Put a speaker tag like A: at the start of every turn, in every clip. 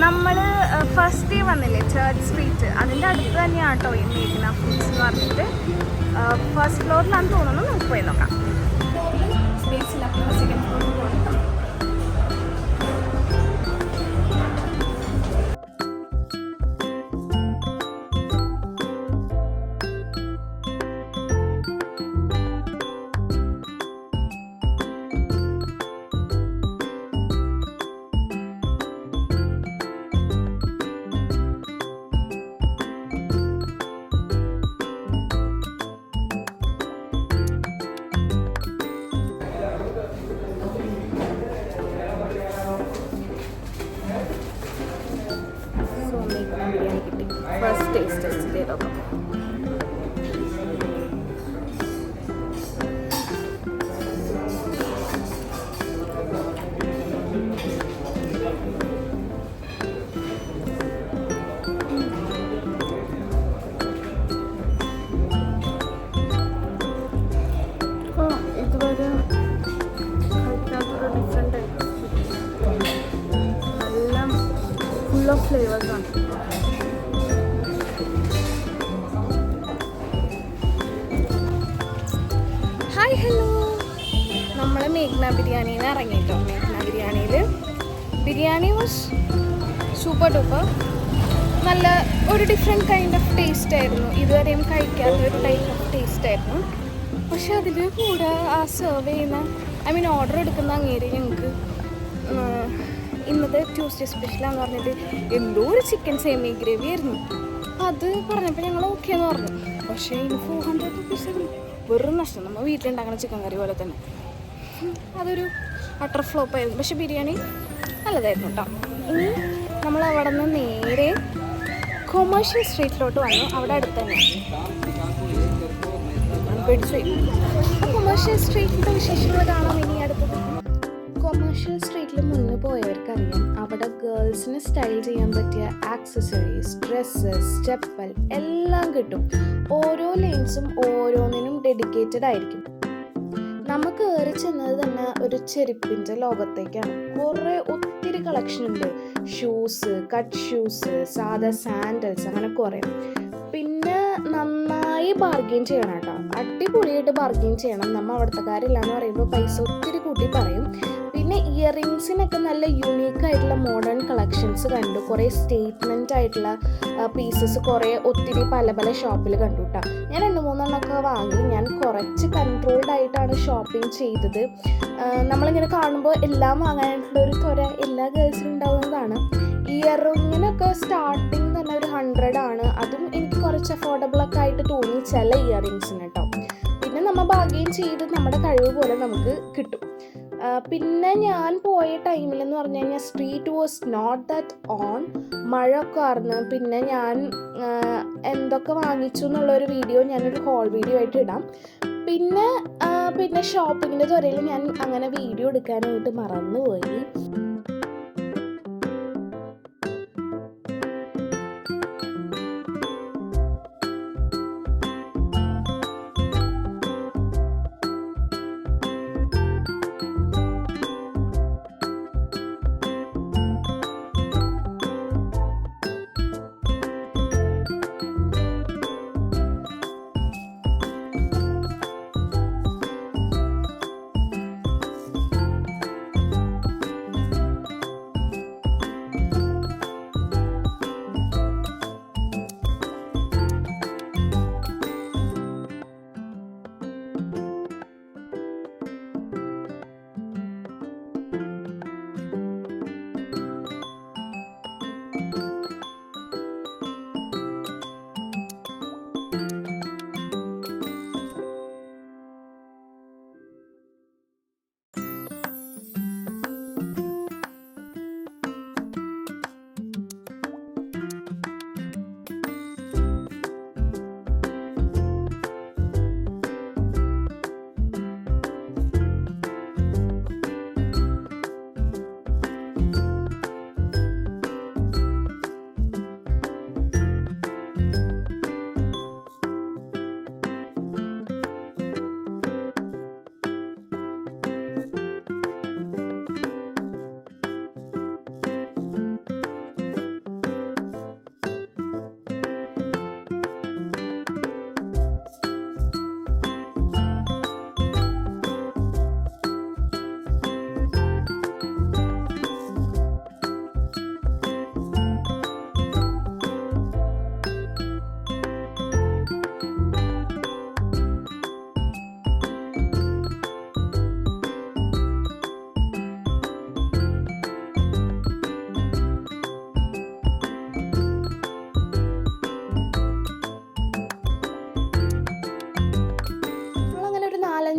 A: നമ്മൾ first day വന്നില്ലേ church street, അതിൻ്റെ അടുത്ത് തന്നെയാണ് കേട്ടോ ഈ മേഘ്ന ഫുഡ്സ് എന്ന് പറഞ്ഞിട്ട്. ഫസ്റ്റ് ഫ്ലോറിലാണെന്ന് തോന്നുന്നു, നമുക്ക് പോയി നോക്കാം. സ്പേസ് ഇല്ല, സെക്കൻഡ് ഫ്ലോറിൽ പോകണം. ഫസ്റ്റ് ടേസ്റ്റ് ചെയ്ത് നോക്കാം. ഇതുവരെ കഴിക്കാത്തൊരു ഡിഫറെൻ്റ് എല്ലാം ഫുൾ ഓഫ് ഫ്ലേവേഴ്സാണ്. ഹായ് ഹലോ, നമ്മൾ മേഘ്ന ബിരിയാണിയിൽ ഇറങ്ങിയിട്ടോ. മേഘ്ന ബിരിയാണി വാസ് സൂപ്പർ ഡൂപ്പർ. നല്ല ഒരു ഡിഫറെൻറ്റ് കൈൻഡ് ഓഫ് ടേസ്റ്റ് ആയിരുന്നു, ഇതുവരെയും കഴിക്കാത്ത ഒരു ടൈപ്പ് ഓഫ് ടേസ്റ്റ് ആയിരുന്നു. പക്ഷെ അതിൽ കൂടെ ആ സെർവ് ചെയ്യുന്ന ഓർഡർ എടുക്കുന്ന അങ്ങേര് ഞങ്ങൾക്ക് ഇന്നത്തെ ട്യൂസ്ഡേ സ്പെഷ്യലാന്ന് പറഞ്ഞിട്ട് എന്തോ ഒരു ചിക്കൻ സേമിയ ഗ്രേവി ആയിരുന്നു. അത് പറഞ്ഞപ്പോൾ ഞങ്ങൾ ഓക്കെ എന്ന് പറഞ്ഞു. പക്ഷേ ഇനി 400 rupees വെറും നഷ്ടം. നമ്മൾ വീട്ടിലുണ്ടാക്കുന്ന ചിക്കൻ കറി പോലെ തന്നെ അതൊരു അട്ടർ ഫ്ലോപ്പ് ആയിരുന്നു. പക്ഷെ ബിരിയാണി നല്ലതായിരുന്നു കേട്ടോ. ഇനി നമ്മൾ അവിടെ നിന്ന് നേരെ കൊമേഴ്ഷ്യൽ സ്ട്രീറ്റിലോട്ട് വന്നു. അവിടെ അടുത്ത് തന്നെയാണ് കൊമേഴ്ഷ്യൽ സ്ട്രീറ്റിൻ്റെ വിശേഷങ്ങൾ കാണാം. ഇനി അടുത്തത് കൊമേഴ്ഷ്യൽ സ്ട്രീറ്റിൽ മുന്നേ പോയവർക്കറിയാം, അവിടെ ഗേൾസിന് സ്റ്റൈൽ ചെയ്യാൻ പറ്റിയ ആക്സസറീസ്, ഡ്രസ്സസ്, ചെപ്പൽ എല്ലാം കിട്ടും. ഓരോ ലെയിൻസും ഓരോന്നിനും ഡെഡിക്കേറ്റഡ് ആയിരിക്കും. നമുക്ക് കയറി ചെന്നത് തന്നെ ഒരു ചെരുപ്പിൻ്റെ ലോകത്തേക്കാണ്. ഒത്തിരി കളക്ഷൻ ഉണ്ട്. ഷൂസ്, കട്ട് ഷൂസ്, സാധാ സാൻഡൽസ്, അങ്ങനെ കുറേ. പിന്നെ നന്നായി ബാർഗെയിൻ ചെയ്യണം കേട്ടോ, അടിപൊളിയായിട്ട് ബാർഗെയിൻ ചെയ്യണം. നമ്മൾ അവിടുത്തെ കാര്യമില്ലാന്ന് പറയുമ്പോൾ പൈസ ഒത്തിരി കൂട്ടി പറയും. പിന്നെ ഇയറിങ്സിനൊക്കെ നല്ല യുണീക്ക് ആയിട്ടുള്ള മോഡേൺ കളക്ഷൻസ് കണ്ടു. കുറേ സ്റ്റേറ്റ്മെൻറ്റ് ആയിട്ടുള്ള പീസസ് ഒത്തിരി പല പല ഷോപ്പിൽ കണ്ടു കേട്ടോ. ഞാൻ 2-3 വാങ്ങി. ഞാൻ കുറച്ച് കൺട്രോൾഡ് ആയിട്ടാണ് ഷോപ്പിംഗ് ചെയ്തത്. നമ്മളിങ്ങനെ കാണുമ്പോൾ എല്ലാം വാങ്ങാനായിട്ടുള്ള ഒരു ത്വര എല്ലാ ഗേൾസിനും ഉണ്ടാവുന്നതാണ്. ഇയറിങ്ങിനൊക്കെ സ്റ്റാർട്ടിങ് തന്നെ ഒരു 100 ആണ്. അതും എനിക്ക് കുറച്ച് അഫോർഡബിളൊക്കെ ആയിട്ട് തോന്നി ചില ഇയറിങ്സിന് കേട്ടോ. പിന്നെ നമ്മൾ ബാർഗെയിൻ ചെയ്ത് നമ്മുടെ കഴിവ് പോലെ നമുക്ക് കിട്ടും. പിന്നെ ഞാൻ പോയ ടൈമിലെന്ന് പറഞ്ഞു കഴിഞ്ഞാൽ street was not that on. മഴയൊക്കെ ആയിരുന്നു. പിന്നെ ഞാൻ എന്തൊക്കെ വാങ്ങിച്ചു എന്നുള്ളൊരു വീഡിയോ ഞാനൊരു ഹോൾ വീഡിയോ ആയിട്ട് ഇടാം. പിന്നെ ഷോപ്പിങ്ങിൻ്റെ തുറയിൽ ഞാൻ അങ്ങനെ വീഡിയോ എടുക്കാനായിട്ട് മറന്നുപോയി.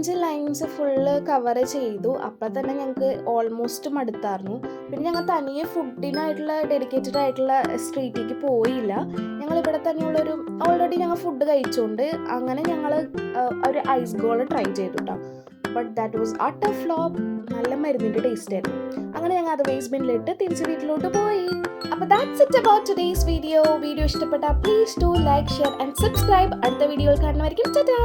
A: 15 ലൈൻസ് ഫുള്ള് കവർ ചെയ്തു. അപ്പം തന്നെ ഞങ്ങൾക്ക് ഓൾമോസ്റ്റ് മടുത്തായിരുന്നു. പിന്നെ ഞങ്ങൾ തനിയെ ഫുഡിനായിട്ടുള്ള ഡെഡിക്കേറ്റഡ് ആയിട്ടുള്ള സ്ട്രീറ്റിലേക്ക് പോയില്ല. ഞങ്ങൾ ഇവിടെ തന്നെയുള്ളൊരു ഓൾറെഡി ഞങ്ങൾ ഫുഡ് കഴിച്ചുകൊണ്ട് അങ്ങനെ ഞങ്ങൾ ഒരു ഐസ് ഗോൾ ട്രൈ ചെയ്തു കേട്ടോ. But that was utter flop. നല്ല മരുന്നിൻ്റെ ടേസ്റ്റ് ആയിരുന്നു. അങ്ങനെ ഞങ്ങൾ അത് വേസ്റ്റ് ബിന്നിലിട്ട് തിരിച്ച് വീട്ടിലോട്ട് പോയി. അപ്പോൾ that's it about today's video. Video ഇഷ്ടപ്പെട്ടാൽ please do like, share and subscribe. അടുത്ത വീഡിയോയിൽ കാണുന്നവരിക്കും ടാറ്റാ.